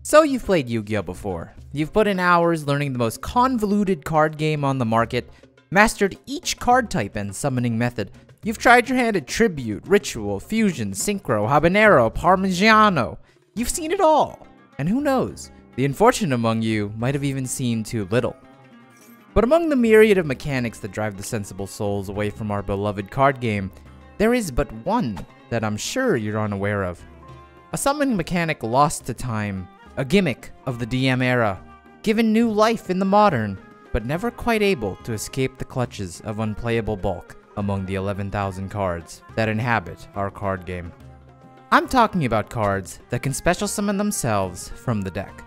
So you've played Yu-Gi-Oh before. You've put in hours learning the most convoluted card game on the market, mastered each card type and summoning method. You've tried your hand at Tribute, Ritual, Fusion, Synchro, Habanero, Parmigiano. You've seen it all. And who knows, the unfortunate among you might have even seen too little. But among the myriad of mechanics that drive the sensible souls away from our beloved card game, there is but one that I'm sure you're unaware of. A summoning mechanic lost to time, a gimmick of the DM era, given new life in the modern, but never quite able to escape the clutches of unplayable bulk among the 11,000 cards that inhabit our card game. I'm talking about cards that can special summon themselves from the deck.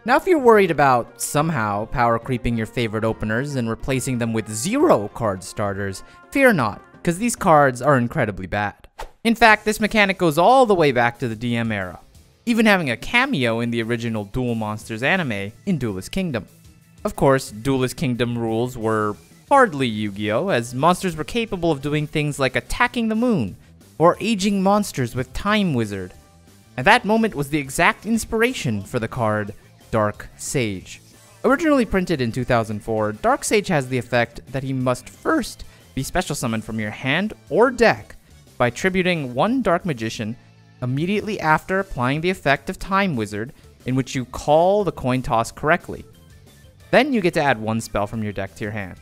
Now if you're worried about somehow power creeping your favorite openers and replacing them with 0 card starters, fear not, because these cards are incredibly bad. In fact, this mechanic goes all the way back to the DM era, even having a cameo in the original Duel Monsters anime in Duelist Kingdom. Of course, Duelist Kingdom rules were hardly Yu-Gi-Oh, as monsters were capable of doing things like attacking the moon, or aging monsters with Time Wizard. And that moment was the exact inspiration for the card Dark Sage. Originally printed in 2004, Dark Sage has the effect that he must first be special summoned from your hand or deck by tributing one Dark Magician immediately after applying the effect of Time Wizard, in which you call the coin toss correctly. Then you get to add one spell from your deck to your hand.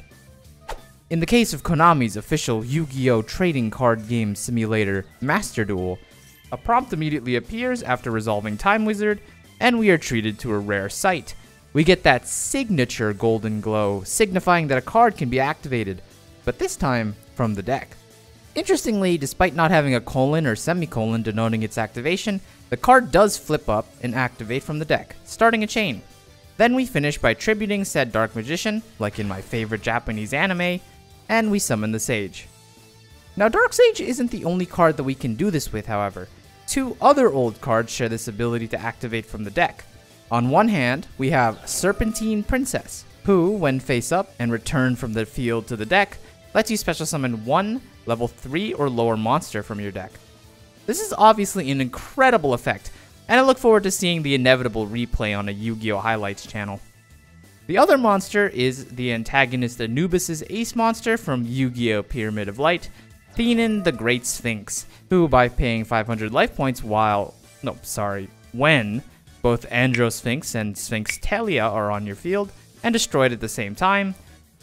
In the case of Konami's official Yu-Gi-Oh trading card game simulator, Master Duel, a prompt immediately appears after resolving Time Wizard, and we are treated to a rare sight. We get that signature golden glow, signifying that a card can be activated, but this time from the deck. Interestingly, despite not having a colon or semicolon denoting its activation, the card does flip up and activate from the deck, starting a chain. Then we finish by tributing said Dark Magician, like in my favorite Japanese anime, and we summon the Sage. Now Dark Sage isn't the only card that we can do this with, however. 2 other old cards share this ability to activate from the deck. On one hand, we have Serpentine Princess, who, when face up and returned from the field to the deck, lets you special summon one level 3 or lower monster from your deck. This is obviously an incredible effect, and I look forward to seeing the inevitable replay on a Yu-Gi-Oh! Highlights channel. The other monster is the antagonist Anubis' ace monster from Yu-Gi-Oh! Pyramid of Light, Thenan the Great Sphinx, who by paying 500 life points when both Androsphinx and Sphinx Telia are on your field and destroyed at the same time,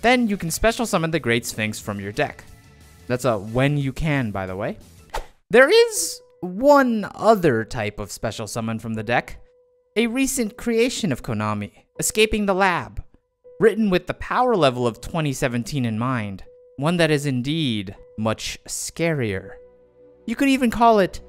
then you can special summon the Great Sphinx from your deck. That's a when you can, by the way. There is one other type of special summon from the deck, a recent creation of Konami, Escaping the Lab, written with the power level of 2017 in mind, one that is indeed much scarier. You could even call it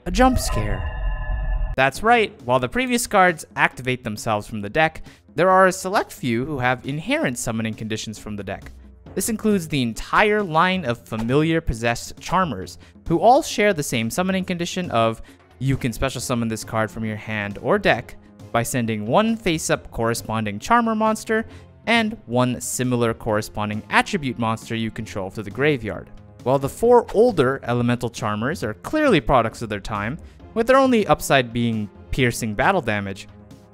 a jump scare. That's right, while the previous cards activate themselves from the deck, there are a select few who have inherent summoning conditions from the deck. This includes the entire line of familiar possessed charmers, who all share the same summoning condition of you can special summon this card from your hand or deck by sending one face-up corresponding charmer monster and one similar corresponding attribute monster you control to the graveyard. While the 4 older elemental charmers are clearly products of their time, with their only upside being piercing battle damage,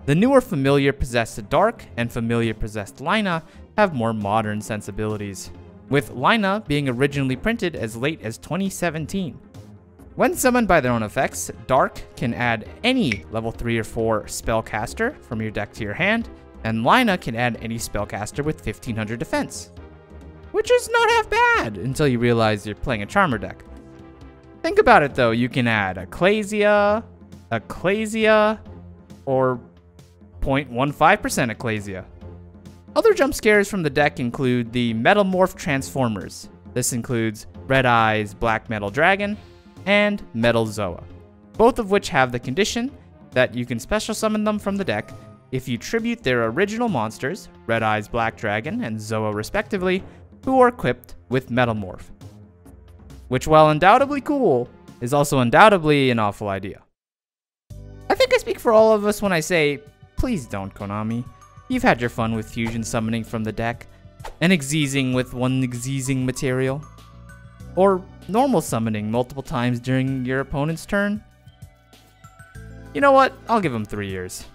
the newer familiar possessed Dark and familiar possessed Lina have more modern sensibilities, with Lina being originally printed as late as 2017. When summoned by their own effects, Dark can add any level 3 or 4 spellcaster from your deck to your hand, and Lina can add any spellcaster with 1500 defense. Which is not half bad until you realize you're playing a Charmer deck. Think about it though, you can add Ecclesia, or 0.15% Ecclesia. Other jump scares from the deck include the Metalmorph Transformers. This includes Red Eyes Black Metal Dragon and Metal Zoa, both of which have the condition that you can special summon them from the deck if you tribute their original monsters, Red Eyes Black Dragon and Zoa respectively, who are equipped with Metalmorph. Which, while undoubtedly cool, is also undoubtedly an awful idea. I think I speak for all of us when I say, please don't, Konami. You've had your fun with fusion summoning from the deck, and exeasing with one exeasing material, or normal summoning multiple times during your opponent's turn. You know what? I'll give him 3 years.